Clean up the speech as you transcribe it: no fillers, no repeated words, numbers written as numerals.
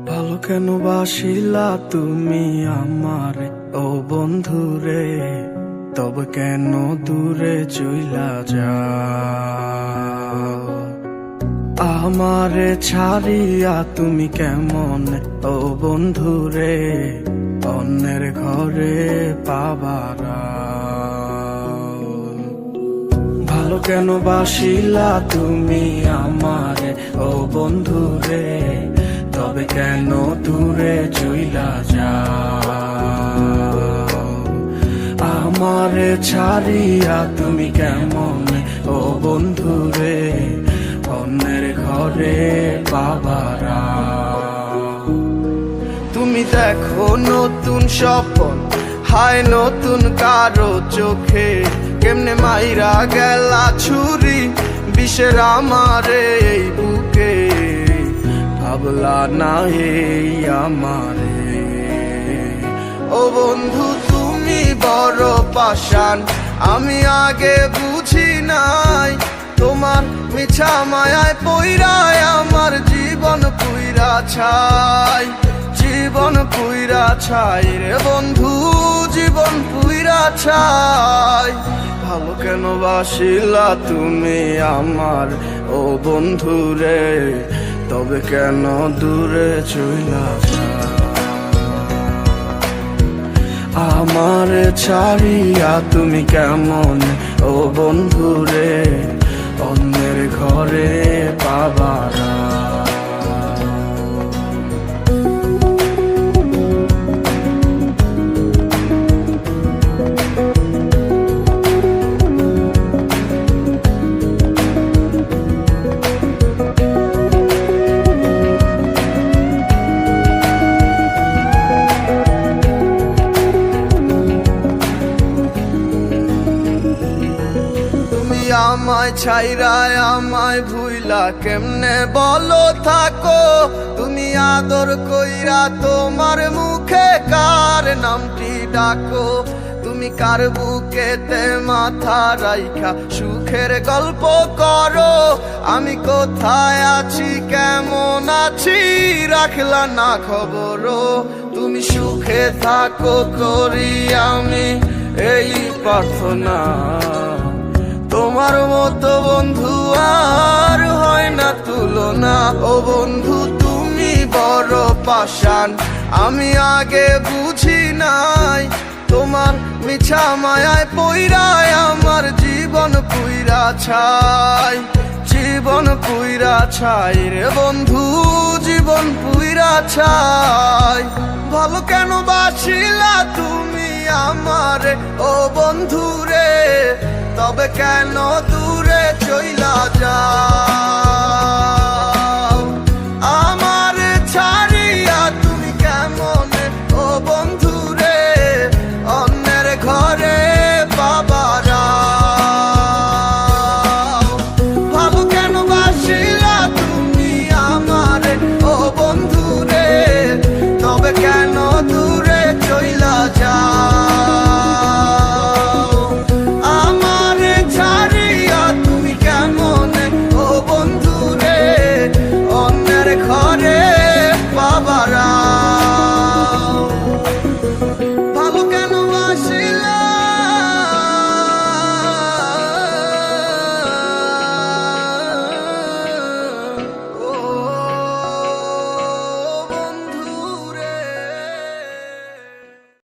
ভালো কেন বাসিলা তুমি আমারে ও বন্ধুরে, তবে কেন দূরে চইলা যাও? আমারে ছাড়িয়া তুমি কেমন ও বন্ধুরে অন্যের ঘরে পাবারা? ভালো কেন বাসিলা তুমি আমারে ও বন্ধুরে, তবে কেন দূরে চইলা যাও? আমারে ছাড়িয়া তুমি কেমন ও বন্ধুরে অন্যের ঘরে পাবারা? তুমি দেখো নতুন স্বপ্ন, হায় নতুন কারো চোখে, কেমনে মাইরা গেলা ছুরি বিষের আমারে এই বুকে। ভাবলা না এই আমারে ও বন্ধু, তুমি বড় পাষাণ, আমি আগে বুঝি নাই। তোমার মিছা মায়ায় পইরায় আমার জীবন পুইরা ছাই, জীবন পুইরা ছাই রে বন্ধু, জীবন পুইরা ছাই। ভালো কেন বাসিলা তুমি আমার ও বন্ধু রে, তবে কেন দূরে চইলা যাও? আমার ছাড়িয়া তুমি কেমন ও বন্ধু রে অন্যের ঘরে পাবারা? আমায় ছাইরায় আমায় ভুইলা কেমনে বলো থাকো? তুমি আদর কইরা তোমার মুখে কার নামটি ডাকো? তুমি কার বুকেতে মাথা রাইখা সুখের গল্প করো? আমি কোথায় আছি কেমন আছি রাখলা না খবর? তুমি সুখে থাকো করি আমি এই প্রার্থনা। তোমার মতো বন্ধু আর হয় না তুলনা। ও বন্ধু তুমি বড় পাষাণ, আমি আগে বুঝি নাই। তোমার মিছা মায়ায় পইরায় আমার জীবন পুইরা ছাই, জীবন পুইরা ছাই রে বন্ধু, জীবন পুইরা ছাই। ভালো কেন বাসিলা তুমি আমারে ও বন্ধু রে, তবে কেন দূরে চইলা যাও?